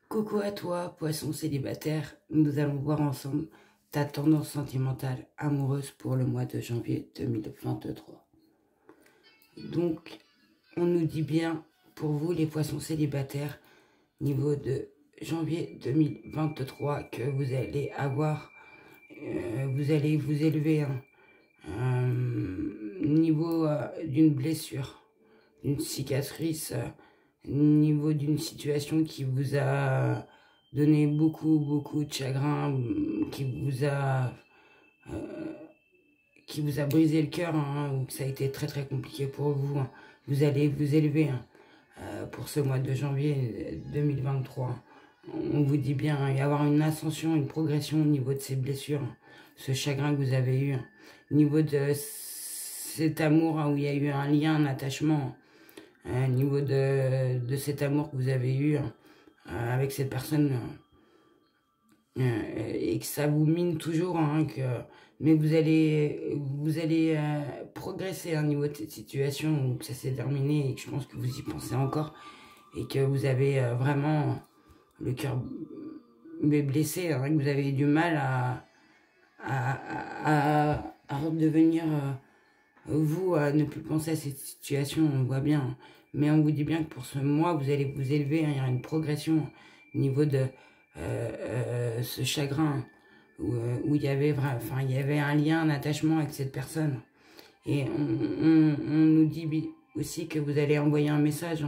Coucou à toi, poisson célibataire. Nous allons voir ensemble ta tendance sentimentale amoureuse pour le mois de janvier 2023. Donc, on nous dit bien, pour vous les poissons célibataires, niveau de janvier 2023, que vous allez avoir, vous allez vous élever un niveau d'une blessure, d'une cicatrice, niveau d'une situation qui vous a donné beaucoup de chagrin, qui vous a brisé le cœur, ou que ça a été très compliqué pour vous. Vous allez vous élever pour ce mois de janvier 2023. On vous dit bien, y avoir une ascension, une progression au niveau de ces blessures, ce chagrin que vous avez eu, au niveau de cet amour où il y a eu un lien, un attachement, au niveau de cet amour que vous avez eu avec cette personne, et que ça vous mine toujours, mais vous allez progresser au niveau de cette situation où ça s'est terminé et que je pense que vous y pensez encore et que vous avez vraiment le cœur blessé, que vous avez du mal à redevenir vous, à ne plus penser à cette situation, on voit bien. Mais on vous dit bien que pour ce mois, vous allez vous élever, il y a une progression au niveau de ce chagrin où il y avait un lien, un attachement avec cette personne. Et on nous dit aussi que vous allez envoyer un message,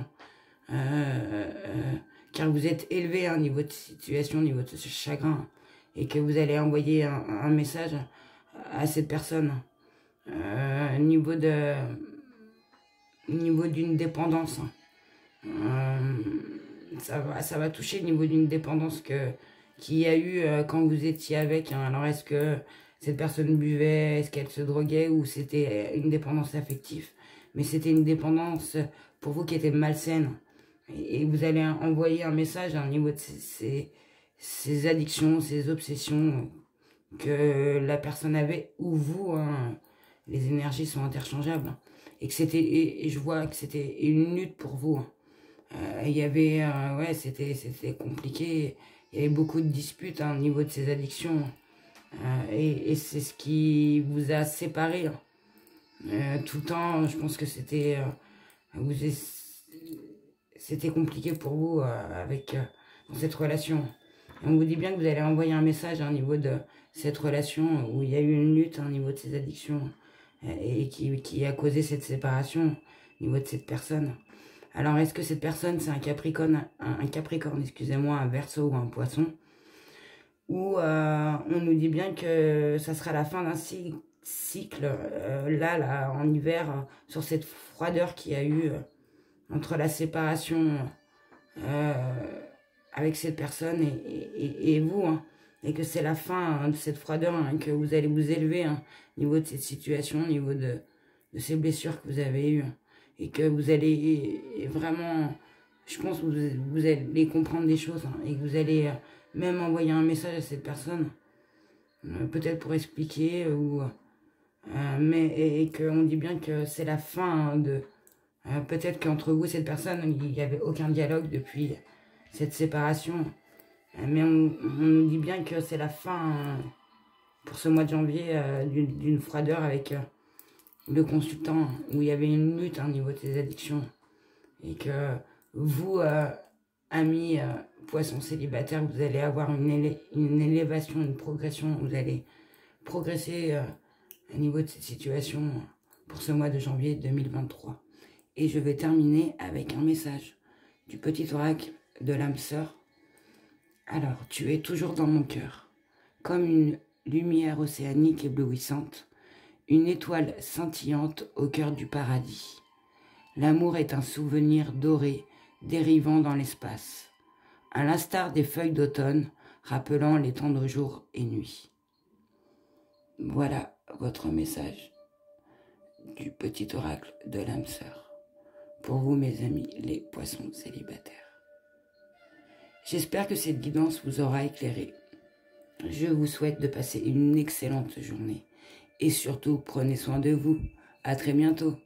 car vous êtes élevé au niveau de cette situation, au niveau de ce chagrin, et que vous allez envoyer un message à cette personne, niveau d'une dépendance. Ça va toucher au niveau d'une dépendance qu'il y a eu quand vous étiez avec. Alors, est-ce que cette personne buvait, est-ce qu'elle se droguait, ou c'était une dépendance affective? Mais c'était une dépendance pour vous qui était malsaine. Et vous allez envoyer un message au niveau de ces addictions, ces obsessions que la personne avait, ou vous, les énergies sont interchangeables. Et que et je vois que c'était une lutte pour vous. Il y avait, c'était compliqué. Il y avait beaucoup de disputes au niveau de ces addictions. Et c'est ce qui vous a séparé tout le temps. Je pense que c'était compliqué pour vous avec dans cette relation. Et on vous dit bien que vous allez envoyer un message au niveau de cette relation où il y a eu une lutte au niveau de ces addictions et qui a causé cette séparation au niveau de cette personne. Alors, est-ce que cette personne, c'est un Capricorne, excusez-moi, un Verseau ou un Poisson? Ou on nous dit bien que ça sera la fin d'un cycle, là, en hiver, sur cette froideur qu'il y a eu entre la séparation avec cette personne et vous, et que c'est la fin de cette froideur, que vous allez vous élever au niveau de cette situation, au niveau de ces blessures que vous avez eues, et que vous allez vraiment, je pense que vous allez comprendre des choses, et que vous allez même envoyer un message à cette personne, peut-être pour expliquer, et qu'on dit bien que c'est la fin de... peut-être qu'entre vous et cette personne, il n'y avait aucun dialogue depuis cette séparation. Mais on nous dit bien que c'est la fin, pour ce mois de janvier, d'une froideur avec le consultant, où il y avait une lutte au niveau de ses addictions. Et que vous, amis poissons célibataires, vous allez avoir une élévation, une progression. Vous allez progresser au niveau de cette situation pour ce mois de janvier 2023. Et je vais terminer avec un message du petit oracle de l'âme sœur. Alors, tu es toujours dans mon cœur, comme une lumière océanique éblouissante, une étoile scintillante au cœur du paradis. L'amour est un souvenir doré dérivant dans l'espace, à l'instar des feuilles d'automne rappelant les tendres jours et nuits. Voilà votre message du petit oracle de l'âme sœur. Pour vous, mes amis, les poissons célibataires. J'espère que cette guidance vous aura éclairé. Je vous souhaite de passer une excellente journée. Et surtout, prenez soin de vous. À très bientôt.